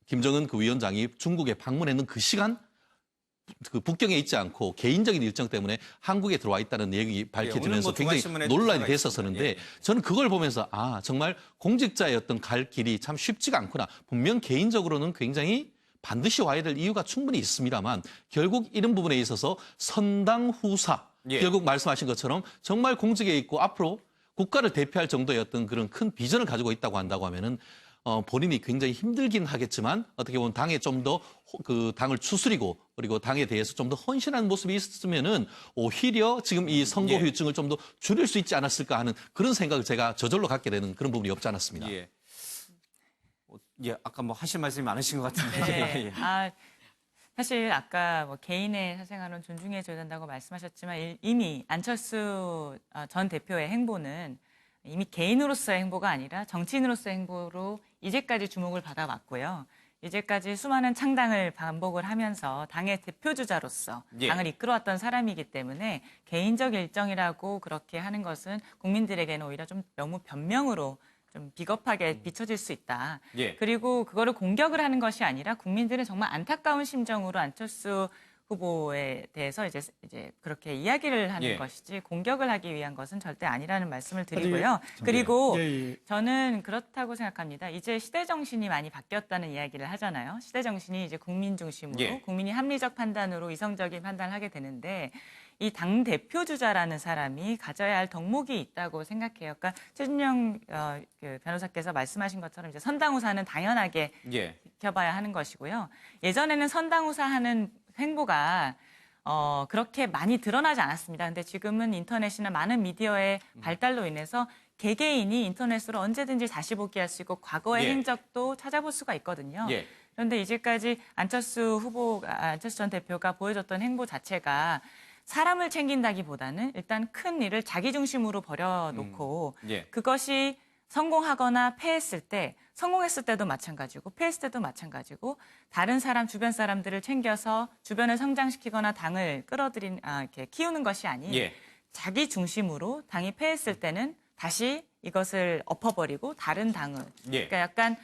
김정은 위원장이 중국에 방문했는 그 시간 북경에 있지 않고 개인적인 일정 때문에 한국에 들어와 있다는 얘기 밝혀지면서 굉장히 논란이 됐었었는데 저는 그걸 보면서 정말 공직자의 어떤 갈 길이 참 쉽지가 않구나. 분명 개인적으로는 굉장히 반드시 와야 될 이유가 충분히 있습니다만 결국 이런 부분에 있어서 선당 후사 결국 말씀하신 것처럼 정말 공직에 있고 앞으로 국가를 대표할 정도의 어떤 그런 큰 비전을 가지고 있다고 한다고 하면은 본인이 굉장히 힘들긴 하겠지만 어떻게 보면 당에 좀 더 당을 추스리고 그리고 당에 대해서 좀 더 헌신하는 모습이 있었으면은 오히려 지금 이 선거 후유증을 좀 더 줄일 수 있지 않았을까 하는 그런 생각을 제가 저절로 갖게 되는 그런 부분이 없지 않았습니다. 아까 뭐 하실 말씀이 많으신 것 같은데. 사실 아까 뭐 개인의 사생활은 존중해줘야 된다고 말씀하셨지만 이미 안철수 전 대표의 행보는 이미 개인으로서의 행보가 아니라 정치인으로서의 행보로 이제까지 주목을 받아왔고요. 이제까지 수많은 창당을 반복을 하면서 당의 대표주자로서 당을 이끌어왔던 사람이기 때문에 개인적 일정이라고 그렇게 하는 것은 국민들에게는 오히려 좀 너무 변명으로 좀 비겁하게 비춰질 수 있다. 그리고 그거를 공격을 하는 것이 아니라 국민들은 정말 안타까운 심정으로 안철수 후보에 대해서 이제 그렇게 이야기를 하는 것이지 공격을 하기 위한 것은 절대 아니라는 말씀을 드리고요. 그리고 저는 그렇다고 생각합니다. 이제 시대 정신이 많이 바뀌었다는 이야기를 하잖아요. 시대 정신이 이제 국민 중심으로 국민이 합리적 판단으로 이성적인 판단을 하게 되는데 이 당 대표 주자라는 사람이 가져야 할 덕목이 있다고 생각해요. 그러니까 최준영 변호사께서 말씀하신 것처럼 이제 선당후사는 당연하게 지켜봐야 하는 것이고요. 예전에는 선당후사하는 행보가 그렇게 많이 드러나지 않았습니다. 근데 지금은 인터넷이나 많은 미디어의 발달로 인해서 개개인이 인터넷으로 언제든지 다시 복귀할 수 있고 과거의 행적도 찾아볼 수가 있거든요. 그런데 이제까지 안철수 전 대표가 보여줬던 행보 자체가 사람을 챙긴다기보다는 일단 큰 일을 자기 중심으로 버려놓고 그것이 성공하거나 패했을 때 성공했을 때도 마찬가지고 패했을 때도 마찬가지고 다른 사람 주변 사람들을 챙겨서 주변을 성장시키거나 당을 이렇게 키우는 것이 아닌 자기 중심으로 당이 패했을 때는 다시 이것을 엎어버리고 다른 당을 그러니까 약간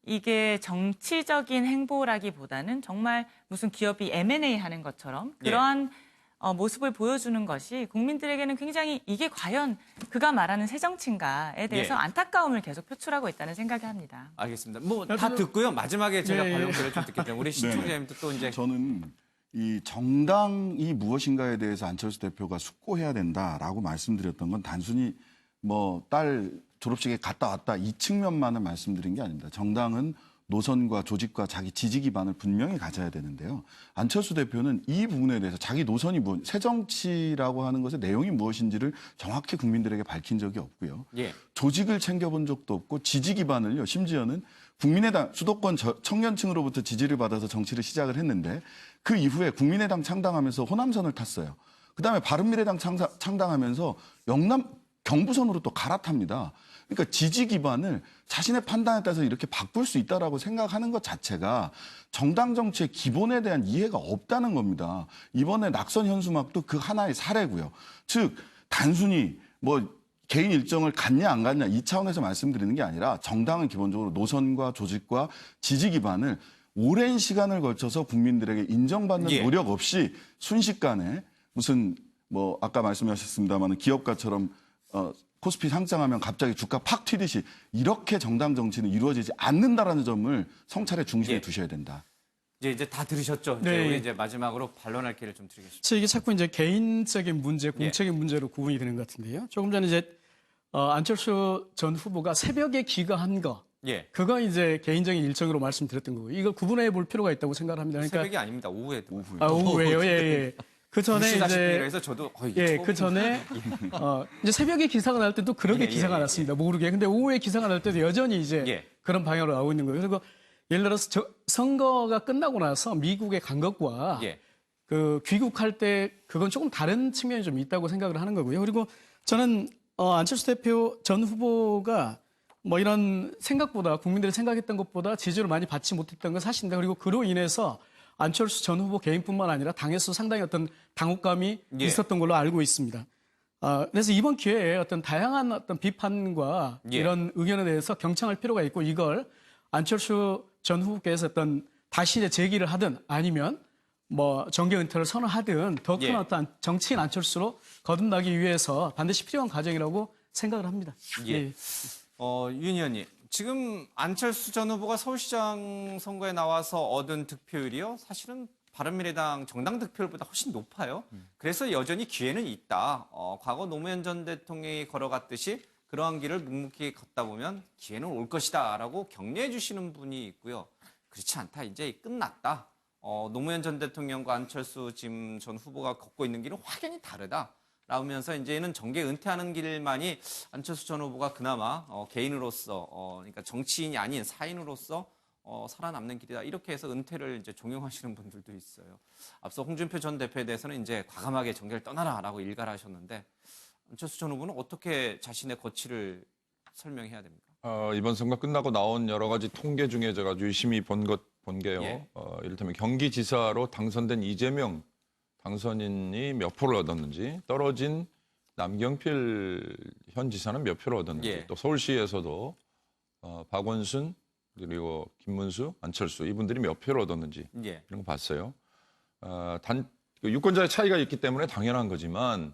이게 정치적인 행보라기보다는 정말 무슨 기업이 M&A 하는 것처럼 그러한 모습을 보여주는 것이 국민들에게는 굉장히 이게 과연 그가 말하는 새정치인가에 대해서 안타까움을 계속 표출하고 있다는 생각이 합니다. 알겠습니다. 뭐 다 듣고요. 마지막에 제가 반론들을 좀 듣기 때문에 우리 시청자님도 또 이제 저는 이 정당이 무엇인가에 대해서 안철수 대표가 숙고해야 된다라고 말씀드렸던 건 단순히 뭐 딸 졸업식에 갔다 왔다 이 측면만을 말씀드린 게 아닙니다. 정당은 노선과 조직과 자기 지지 기반을 분명히 가져야 되는데요. 안철수 대표는 이 부분에 대해서 자기 노선이 새정치라고 하는 것의 내용이 무엇인지를 정확히 국민들에게 밝힌 적이 없고요. 조직을 챙겨본 적도 없고 지지 기반을요. 심지어는 국민의당 수도권 청년층으로부터 지지를 받아서 정치를 시작을 했는데 그 이후에 국민의당 창당하면서 호남선을 탔어요. 그다음에 바른미래당 창당하면서 영남 경부선으로 또 갈아탑니다. 그러니까 지지 기반을 자신의 판단에 따라서 이렇게 바꿀 수 있다라고 생각하는 것 자체가 정당 정치의 기본에 대한 이해가 없다는 겁니다. 이번에 낙선 현수막도 그 하나의 사례고요. 즉 단순히 뭐 개인 일정을 갔냐 안 갔냐 이 차원에서 말씀드리는 게 아니라 정당은 기본적으로 노선과 조직과 지지 기반을 오랜 시간을 걸쳐서 국민들에게 인정받는 노력 없이 순식간에 무슨 뭐 아까 말씀하셨습니다만 기업가처럼 코스피 상장하면 갑자기 주가 팍 튀듯이 이렇게 정당 정치는 이루어지지 않는다라는 점을 성찰의 중심에 두셔야 된다. 이제 다 들으셨죠? 네. 이제 우리 이제 마지막으로 반론할 기회를 좀 드리겠습니다. 이게 자꾸 이제 개인적인 문제, 공적인 문제로 구분이 되는 것 같은데요. 조금 전에 이제 안철수 전 후보가 새벽에 귀가한 거, 그거 이제 개인적인 일정으로 말씀드렸던 거고요. 이걸 구분해 볼 필요가 있다고 생각합니다. 그러니까 새벽이 아닙니다. 오후에도. 오후에요. 예. 그 전에 이제 저도 그 전에 이제 새벽에 기사가 날 때도 그렇게 기사가 났습니다. 모르게. 근데 오후에 기사가 날 때도 여전히 이제 그런 방향으로 나오고 있는 거예요. 그리고 예를 들어서 선거가 끝나고 나서 미국에 간 것과 그 귀국할 때 그건 조금 다른 측면이 좀 있다고 생각을 하는 거고요. 그리고 저는 안철수 대표 전 후보가 뭐 이런 생각보다 국민들이 생각했던 것보다 지지를 많이 받지 못했던 건 사실인데 그리고 그로 인해서 안철수 전 후보 개인뿐만 아니라 당에서 상당히 어떤 당혹감이 있었던 걸로 알고 있습니다. 그래서 이번 기회에 어떤 다양한 어떤 비판과 이런 의견에 대해서 경청할 필요가 있고 이걸 안철수 전 후보께서 어떤 다시 이제 제기를 하든 아니면 뭐 정계 은퇴를 선언하든 더 큰 어떤 정치인 안철수로 거듭나기 위해서 반드시 필요한 과정이라고 생각을 합니다. 윤 의원님. 지금 안철수 전 후보가 서울시장 선거에 나와서 얻은 득표율이요. 사실은 바른미래당 정당 득표율보다 훨씬 높아요. 그래서 여전히 기회는 있다. 과거 노무현 전 대통령이 걸어갔듯이 그러한 길을 묵묵히 걷다 보면 기회는 올 것이다라고 격려해 주시는 분이 있고요. 그렇지 않다. 이제 끝났다. 노무현 전 대통령과 안철수 지금 전 후보가 걷고 있는 길은 확연히 다르다. 라면서 이제는 정계 은퇴하는 길만이 안철수 전 후보가 그나마 개인으로서 그러니까 정치인이 아닌 사인으로서 살아남는 길이다. 이렇게 해서 은퇴를 이제 종용하시는 분들도 있어요. 앞서 홍준표 전 대표에 대해서는 이제 과감하게 정계를 떠나라라고 일가를 하셨는데 안철수 전 후보는 어떻게 자신의 거취를 설명해야 됩니까? 이번 선거 끝나고 나온 여러 가지 통계 중에 제가 유심히 본 게요. 이를테면 경기지사로 당선된 이재명 당선인이 몇 표를 얻었는지, 떨어진 남경필 현 지사는 몇 표를 얻었는지, 또 서울시에서도 박원순 그리고 김문수, 안철수 이분들이 몇 표를 얻었는지 이런 거 봤어요. 유권자의 차이가 있기 때문에 당연한 거지만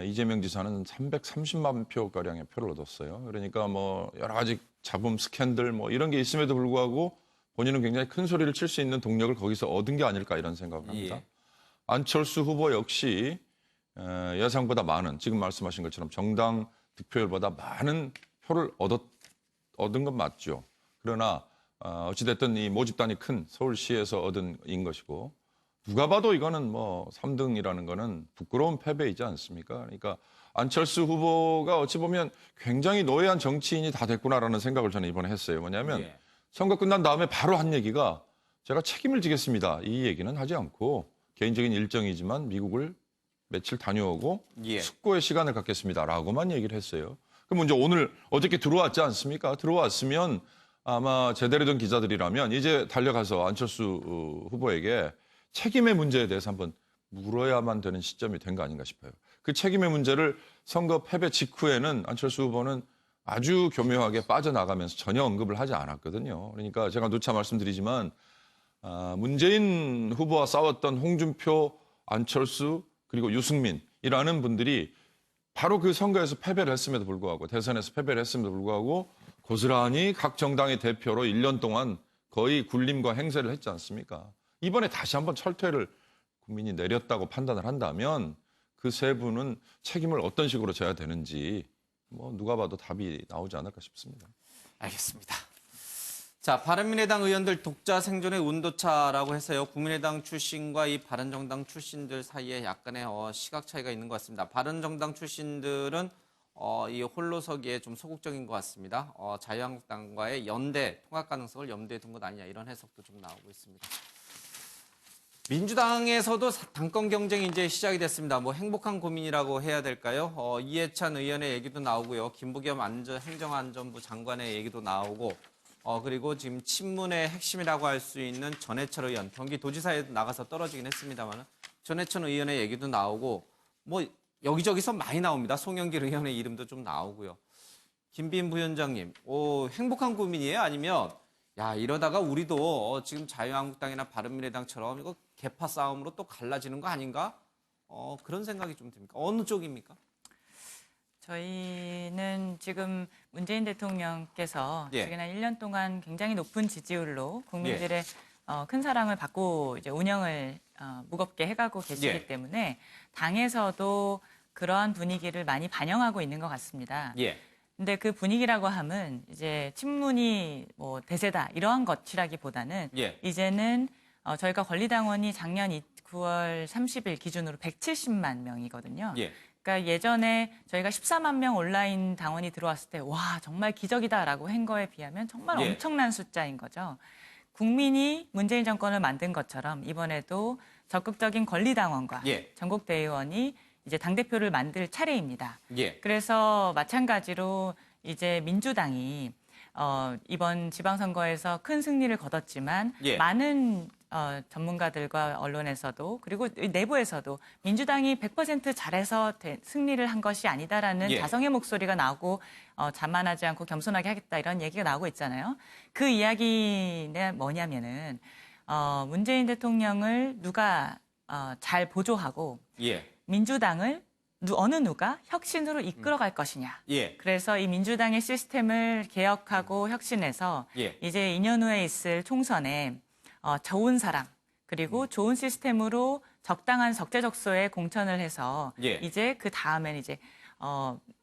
이재명 지사는 330만 표가량의 표를 얻었어요. 그러니까 뭐 여러 가지 잡음 스캔들 뭐 이런 게 있음에도 불구하고 본인은 굉장히 큰 소리를 칠 수 있는 동력을 거기서 얻은 게 아닐까 이런 생각을 합니다. 안철수 후보 역시 예상보다 많은, 지금 말씀하신 것처럼 정당 득표율보다 많은 표를 얻은 건 맞죠. 그러나 어찌됐든 이 모집단이 큰 서울시에서 얻은 인 것이고, 누가 봐도 이거는 뭐 3등이라는 거는 부끄러운 패배이지 않습니까? 그러니까 안철수 후보가 어찌 보면 굉장히 노예한 정치인이 다 됐구나라는 생각을 저는 이번에 했어요. 뭐냐면 선거 끝난 다음에 바로 한 얘기가 제가 책임을 지겠습니다. 이 얘기는 하지 않고 개인적인 일정이지만 미국을 며칠 다녀오고 숙고의 시간을 갖겠습니다라고만 얘기를 했어요. 그럼 이제 어저께 들어왔지 않습니까? 들어왔으면 아마 제대로 된 기자들이라면 이제 달려가서 안철수 후보에게 책임의 문제에 대해서 한번 물어야만 되는 시점이 된 거 아닌가 싶어요. 그 책임의 문제를 선거 패배 직후에는 안철수 후보는 아주 교묘하게 빠져나가면서 전혀 언급을 하지 않았거든요. 그러니까 제가 누차 말씀드리지만 문재인 후보와 싸웠던 홍준표, 안철수, 그리고 유승민이라는 분들이 바로 그 선거에서 패배를 했음에도 불구하고 대선에서 패배를 했음에도 불구하고 고스란히 각 정당의 대표로 1년 동안 거의 군림과 행세를 했지 않습니까? 이번에 다시 한번 철퇴를 국민이 내렸다고 판단을 한다면 그 세 분은 책임을 어떤 식으로 져야 되는지 뭐 누가 봐도 답이 나오지 않을까 싶습니다. 알겠습니다. 자, 바른미래당 의원들 독자 생존의 온도차라고 해서요. 국민의당 출신과 이 바른정당 출신들 사이에 약간의 시각 차이가 있는 것 같습니다. 바른정당 출신들은 이 홀로서기에 좀 소극적인 것 같습니다. 자유한국당과의 연대, 통합 가능성을 염두에 둔 것 아니냐 이런 해석도 좀 나오고 있습니다. 민주당에서도 당권 경쟁이 이제 시작이 됐습니다. 뭐 행복한 고민이라고 해야 될까요? 이해찬 의원의 얘기도 나오고요. 김부겸 행정안전부 장관의 얘기도 나오고 그리고 지금 친문의 핵심이라고 할 수 있는 전해철 의원, 경기도지사에 나가서 떨어지긴 했습니다만 전해철 의원의 얘기도 나오고 뭐 여기저기서 많이 나옵니다. 송영길 의원의 이름도 좀 나오고요. 김빈 부위원장님, 행복한 고민이에요? 아니면 야 이러다가 우리도 지금 자유한국당이나 바른미래당처럼 이거 개파 싸움으로 또 갈라지는 거 아닌가? 그런 생각이 좀 듭니까? 어느 쪽입니까? 저희는 지금 문재인 대통령께서 예. 지난 1년 동안 굉장히 높은 지지율로 국민들의 큰 사랑을 받고 이제 운영을 무겁게 해가고 계시기 예. 때문에 당에서도 그러한 분위기를 많이 반영하고 있는 것 같습니다. 예. 근데 그 분위기라고 함은 이제 친문이 뭐 대세다 이러한 것이라기보다는 예. 이제는 저희가 권리당원이 작년 9월 30일 기준으로 170만 명이거든요. 예. 그러니까 예전에 저희가 14만 명 온라인 당원이 들어왔을 때 와 정말 기적이다라고 한 거에 비하면 정말 예. 엄청난 숫자인 거죠. 국민이 문재인 정권을 만든 것처럼 이번에도 적극적인 권리당원과 예. 전국대의원이 이제 당대표를 만들 차례입니다. 예. 그래서 마찬가지로 이제 민주당이 이번 지방선거에서 큰 승리를 거뒀지만 예. 많은 전문가들과 언론에서도 그리고 내부에서도 민주당이 100% 잘해서 승리를 한 것이 아니다라는 예. 자성의 목소리가 나오고 자만하지 않고 겸손하게 하겠다 이런 얘기가 나오고 있잖아요. 그 이야기는 뭐냐면은 문재인 대통령을 누가 잘 보조하고 예. 민주당을 어느 누가 혁신으로 이끌어갈 것이냐. 예. 그래서 이 민주당의 시스템을 개혁하고 혁신해서 예. 이제 2년 후에 있을 총선에 좋은 사람 그리고 좋은 시스템으로 적당한 적재적소에 공천을 해서 예. 이제 그 다음엔 이제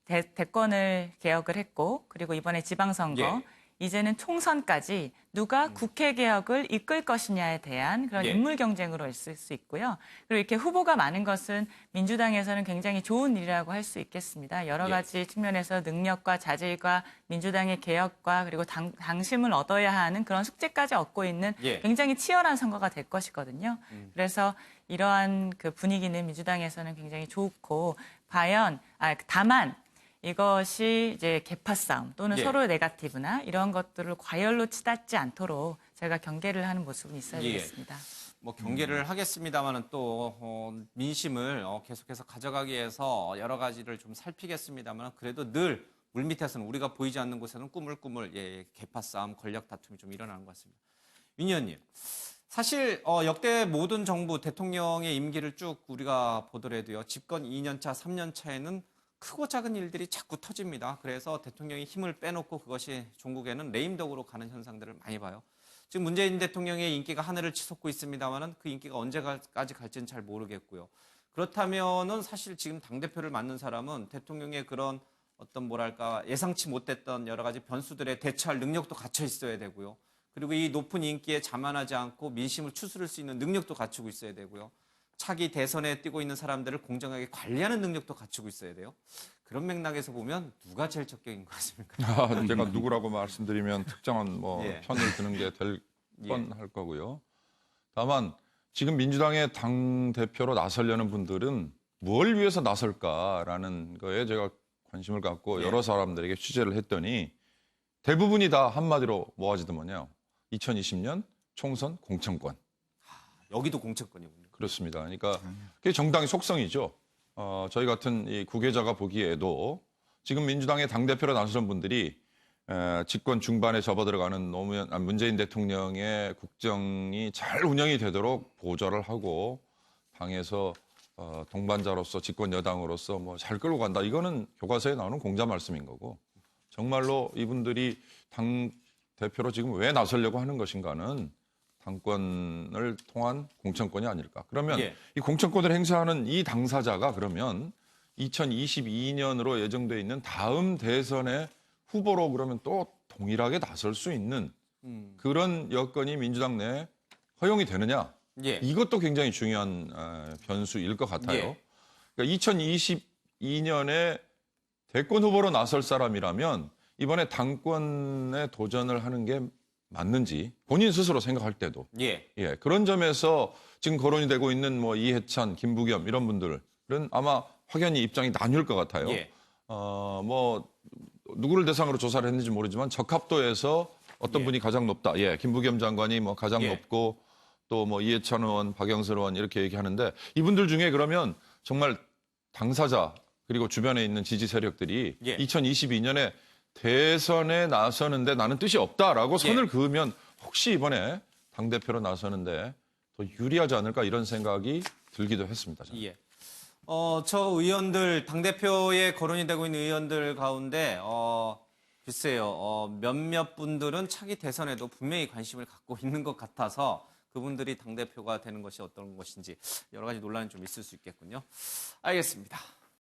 대권을 개혁을 했고 그리고 이번에 지방선거 예. 이제는 총선까지 누가 국회 개혁을 이끌 것이냐에 대한 그런 예. 인물 경쟁으로 있을 수 있고요. 그리고 이렇게 후보가 많은 것은 민주당에서는 굉장히 좋은 일이라고 할 수 있겠습니다. 여러 가지 측면에서 능력과 자질과 민주당의 개혁과 그리고 당심을 얻어야 하는 그런 숙제까지 얻고 있는 예. 굉장히 치열한 선거가 될 것이거든요. 그래서 이러한 그 분위기는 민주당에서는 굉장히 좋고 다만 이것이 이제 개파 싸움 또는 예. 서로 네거티브나 이런 것들을 과열로 치닫지 않도록 저희가 경계를 하는 모습은 있어야 예. 되겠습니다. 뭐 경계를 하겠습니다만은 또 민심을 계속해서 가져가기 위해서 여러 가지를 좀 살피겠습니다만 그래도 늘 물밑에서는 우리가 보이지 않는 곳에는 꾸물꾸물 개파 싸움, 권력 다툼이 좀 일어나는 것 같습니다. 윤 의원님, 사실 역대 모든 정부 대통령의 임기를 쭉 우리가 보더라도요. 집권 2년차, 3년차에는 크고 작은 일들이 자꾸 터집니다. 그래서 대통령이 힘을 빼놓고 그것이 종국에는 레임덕으로 가는 현상들을 많이 봐요. 지금 문재인 대통령의 인기가 하늘을 치솟고 있습니다만 그 인기가 언제까지 갈지는 잘 모르겠고요. 그렇다면은 사실 지금 당대표를 맡는 사람은 대통령의 그런 어떤 뭐랄까 예상치 못했던 여러 가지 변수들에 대처할 능력도 갖춰 있어야 되고요. 그리고 이 높은 인기에 자만하지 않고 민심을 추스를 수 있는 능력도 갖추고 있어야 되고요. 차기 대선에 뛰고 있는 사람들을 공정하게 관리하는 능력도 갖추고 있어야 돼요. 그런 맥락에서 보면 누가 제일 적격인 것 같습니까? 제가 누구라고 말씀드리면 특정한 예. 편을 드는 게 될 예. 뻔할 거고요. 다만 지금 민주당의 당 대표로 나서려는 분들은 뭘 위해서 나설까라는 거에 제가 관심을 갖고 예. 여러 사람들에게 취재를 했더니 대부분이 다 한마디로 모아지던 뭐냐. 2020년 총선 공천권. 여기도 공천권이군요. 그렇습니다. 그러니까 그게 정당의 속성이죠. 저희 같은 이 구계자가 보기에도 지금 민주당의 당대표로 나서는 분들이 집권 중반에 접어들어가는 문재인 대통령의 국정이 잘 운영이 되도록 보좌를 하고 당에서 동반자로서 집권 여당으로서 뭐 잘 끌고 간다. 이거는 교과서에 나오는 공자 말씀인 거고 정말로 이분들이 당 대표로 지금 왜 나서려고 하는 것인가는 당권을 통한 공천권이 아닐까. 그러면 이 공천권을 행사하는 이 당사자가 그러면 2022년으로 예정돼 있는 다음 대선의 후보로 그러면 또 동일하게 나설 수 있는 그런 여건이 민주당 내에 허용이 되느냐? 이것도 굉장히 중요한 변수일 것 같아요. 그러니까 2022년에 대권 후보로 나설 사람이라면 이번에 당권에 도전을 하는 게 맞는지 본인 스스로 생각할 때도 그런 점에서 지금 거론이 되고 있는 뭐 이해찬, 김부겸 이런 분들은 아마 확연히 입장이 나뉠 것 같아요. 뭐 누구를 대상으로 조사를 했는지 모르지만 적합도에서 어떤 분이 가장 높다. 김부겸 장관이 뭐 가장 높고 또 뭐 이해찬 의원, 박영선 의원 이렇게 얘기하는데 이분들 중에 그러면 정말 당사자 그리고 주변에 있는 지지 세력들이 2022년에 대선에 나서는데 나는 뜻이 없다라고 선을 그으면 혹시 이번에 당대표로 나서는데 더 유리하지 않을까 이런 생각이 들기도 했습니다. 저는. 저 의원들, 당대표에 거론이 되고 있는 의원들 가운데, 글쎄요, 몇몇 분들은 차기 대선에도 분명히 관심을 갖고 있는 것 같아서 그분들이 당대표가 되는 것이 어떤 것인지 여러 가지 논란이 좀 있을 수 있겠군요. 알겠습니다.